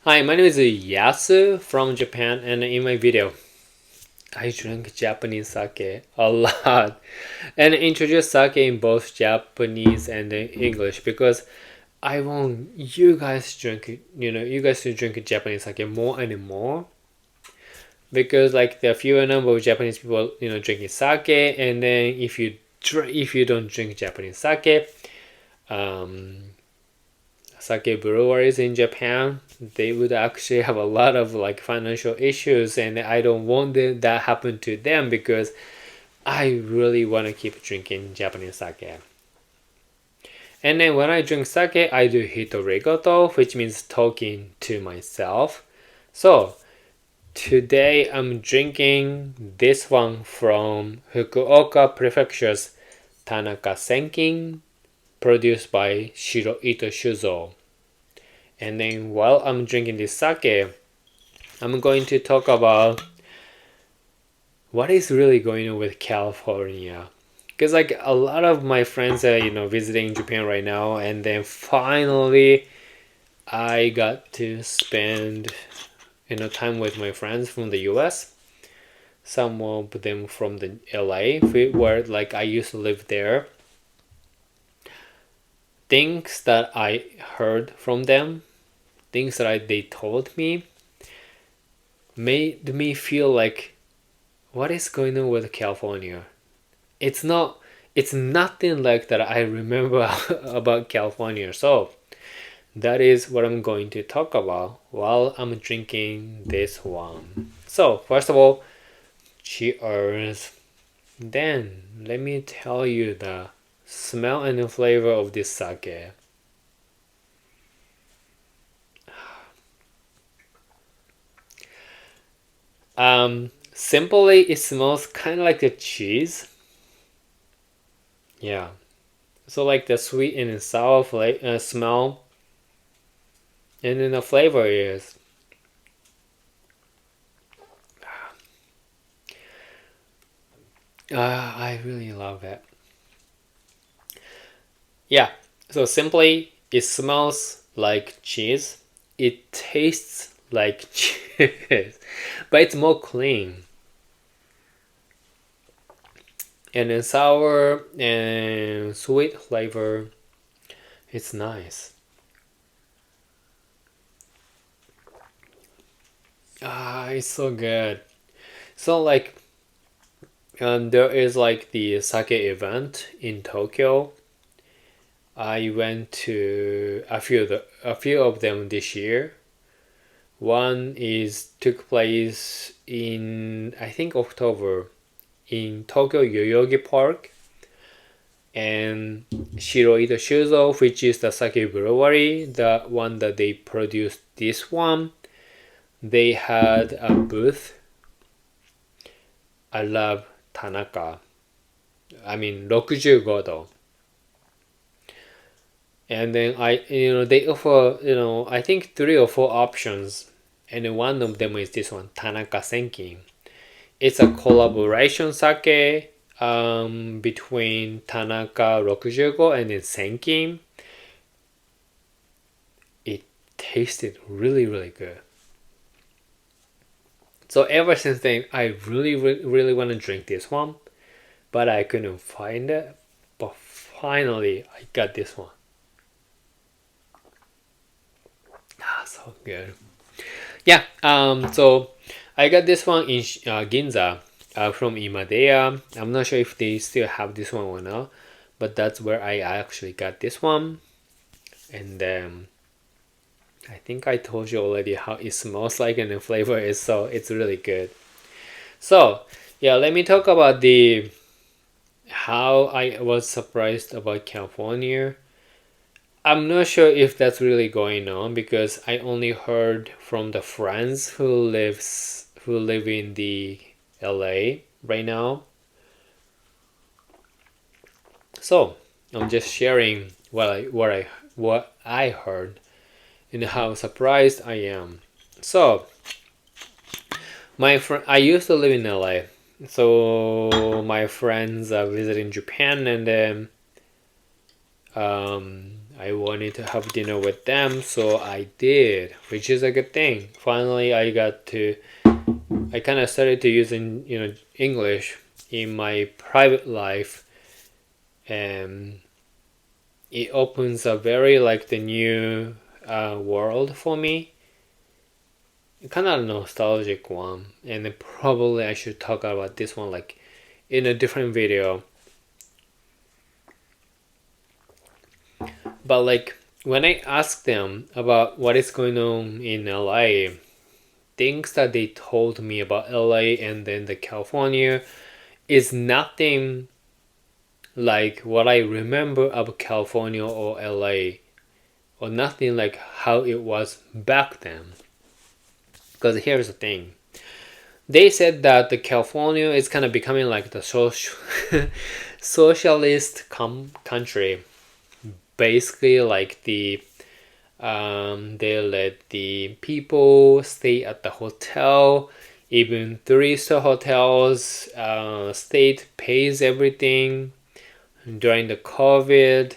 Hi, my name is Yasu from Japan, and in my video, I drink Japanese sake a lot and introduce sake in both Japanese and English because I want you guys to drink Japanese sake more and more because like there are fewer number of Japanese people drinking sake, and then if you don't drink Japanese sake, um, sake breweries in Japan, they would actually have a lot of like financial issues, and I don't want that happen to them because I really want to keep drinking Japanese sake. And then when I drink sake, I do Hitorigoto, which means talking to myself. So today I'm drinking this one from Fukuoka Prefecture's TANAKASENKIN, produced by shiroitoshuzo. And then while I'm drinking this sake, I'm going to talk about what is really going on with California. Because like a lot of my friends are visiting Japan right now, and then finally I got to spend time with my friends from the US. Some of them from the LA, where like I used to live there. Things that I heard from them, things that they told me, made me feel like, what is going on with California? It's nothing like that I remember about California. So that is what I'm going to talk about while I'm drinking this one. So first of all, cheers. Then let me tell you the smell and the flavor of this sake. Simply, it smells kind of like a cheese. Yeah. So like the sweet and sour smell, and then the flavor is I really love it. Yeah. So simply, it smells like cheese. It tastes like cheese, but it's more clean. And then sour and sweet flavor, it's nice. It's so good. So like, there is like the sake event in Tokyo. I went to a few of them this year. One took place in I think October in Tokyo Yoyogi Park, and Shiroitoshuzo, which is the sake brewery, the one that they produced this one, they had a booth. I love Tanaka. I mean 65. And then they offer I think 3 or 4 options, and one of them is this one, TANAKASENKIN. It's a collaboration sake between Tanaka 65 and then Senkin. It tasted really, really good. So ever since then, I really, really, really want to drink this one, but I couldn't find it. But finally, I got this one. So good. Yeah. So I got this one in Ginza from Imadea. I'm not sure if they still have this one or not, but that's where I actually got this one. And I think I told you already how it smells like and the flavor is, so it's really good. So yeah, let me talk about how I was surprised about California. I'm not sure if that's really going on because I only heard from the friends who live in the LA right now. So I'm just sharing what I heard and how surprised I am. So I used to live in LA. So my friends are visiting Japan, and then I wanted to have dinner with them, so I did, which is a good thing. Finally, I kind of started to use English in my private life, and it opens a very like the new world for me. Kind of a nostalgic one, and probably I should talk about this one like in a different video. But like when I asked them about what is going on in LA, things that they told me about LA and then the California is nothing like what I remember of California or LA, or nothing like how it was back then. Because here's the thing. They said that the California is kind of becoming like the socialist country. Basically, like they let the people stay at the hotel, even 3-star hotels. State pays everything during the COVID,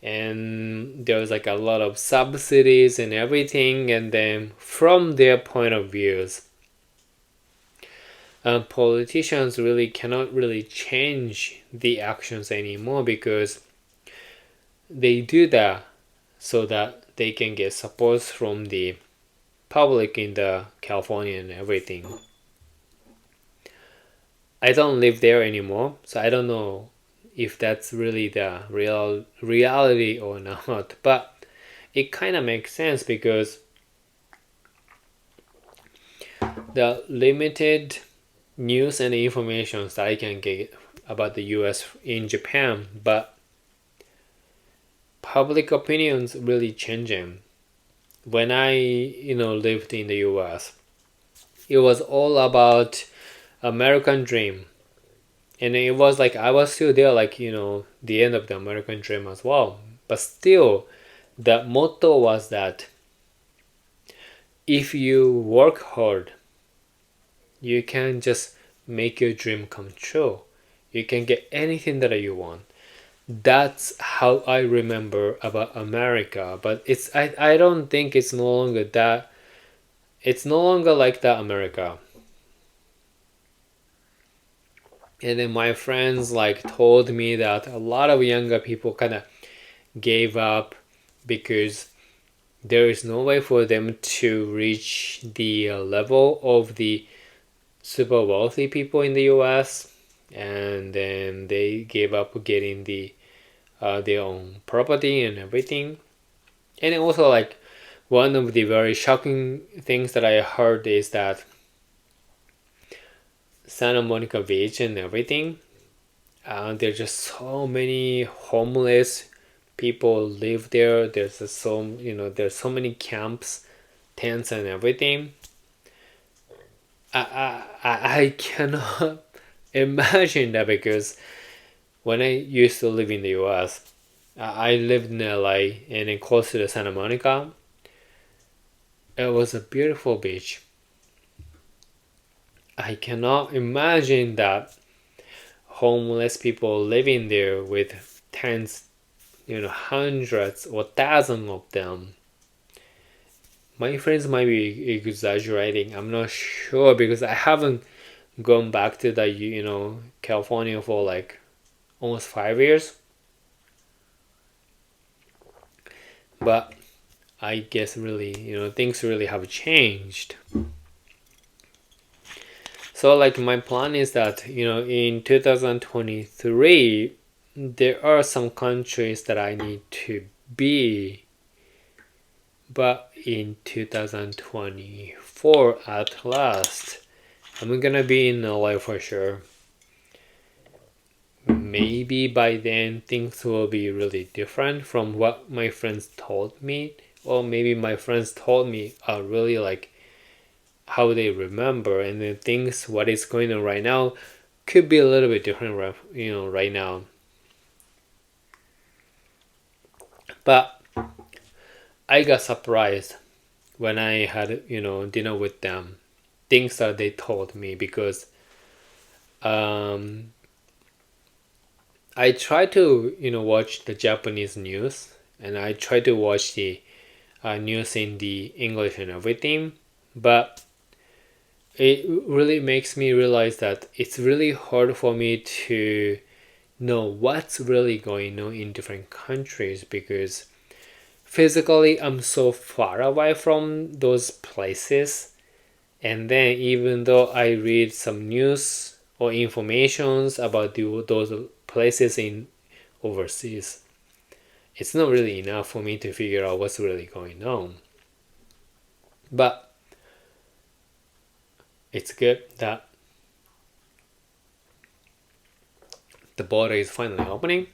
and there was like a lot of subsidies and everything. And then from their point of views, politicians really cannot really change the actions anymore, because they do that so that they can get support from the public in the California and everything. I don't live there anymore, so I don't know if that's really the reality or not, but it kind of makes sense, because the limited news and information that I can get about the US in Japan, but public opinions really changing. When I lived in the US, it was all about American dream, and it was like I was still there, like the end of the American dream as well. But still, the motto was that if you work hard, you can just make your dream come true. You can get anything that you want. That's how I remember about America. But I don't think it's no longer that. It's no longer like that America. And then my friends like told me that a lot of younger people kind of gave up because there is no way for them to reach the level of the super wealthy people in the US, and then they gave up getting their own property and everything. And also, like, one of the very shocking things that I heard is that Santamonicabeach and everything, there's just so many homeless people live there. There's there's so many camps, tents, and everything. I cannot imagine that, because when I used to live in the US, I lived in LA and then close to the Santa Monica. It was a beautiful beach. I cannot imagine that homeless people living there with tens, hundreds or thousands of them. My friends might be exaggerating. I'm not sure, because I haven't gone back to the California for like almost 5 years. But I guess really things really have changed. So like my plan is that in 2023 there are some countries that I need to be, but in 2024 at last I'm gonna be in LA for sure. Maybe by then things will be really different from what my friends told me, or maybe my friends told me are really like how they remember, and then things what is going on right now could be a little bit different right now. But I got surprised when I had dinner with them, things that they told me, because I try to watch the Japanese news and I try to watch the news in the English and everything, but it really makes me realize that it's really hard for me to know what's really going on in different countries, because physically I'm so far away from those places. And then even though I read some news or informations about those places in overseas, it's not really enough for me to figure out what's really going on. But it's good that the border is finally opening.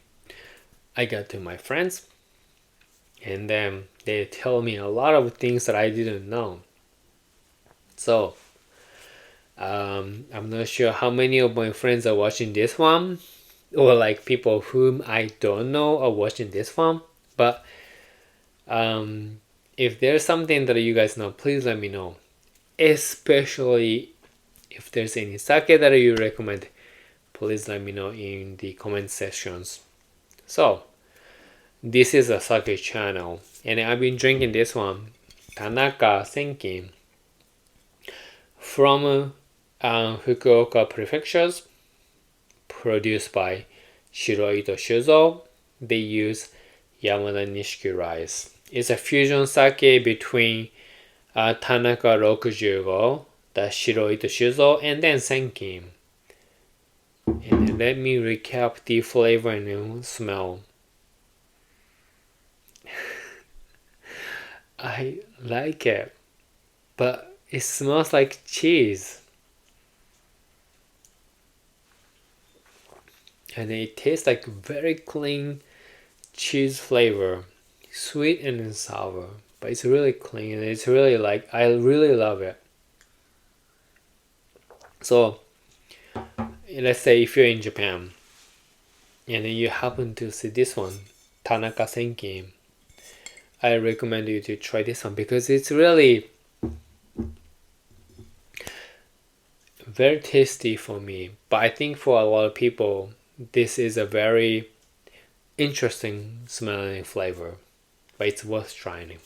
I got to my friends, and then they tell me a lot of things that I didn't know. So I'm not sure how many of my friends are watching this one, or like people whom I don't know are watching this one. But if there's something that you guys know, please let me know. Especially if there's any sake that you recommend, please let me know in the comment sections. So this is a sake channel, and I've been drinking this one, TANAKASENKIN, from Fukuoka prefectures, produced by shiroitoshuzo. They use Yamada Nishiki rice. It's a fusion sake between Tanaka 65, the shiroitoshuzo, and then senkin. And let me recap the flavor and smell. I like it, but it smells like cheese. And it tastes like very clean cheese flavor, sweet and sour, but it's really clean, and it's really like, I really love it. So let's say if you're in Japan and you happen to see this one, TANAKASENKIN, I recommend you to try this one because it's really very tasty for me. But I think for a lot of people, this is a very interesting smelling flavor, but it's worth trying.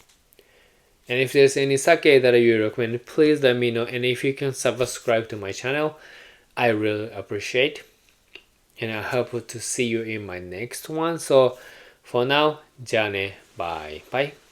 And if there's any sake that you recommend, please let me know. And if you can subscribe to my channel, I really appreciate. And I hope to see you in my next one. So for now, じゃあね, bye. Bye.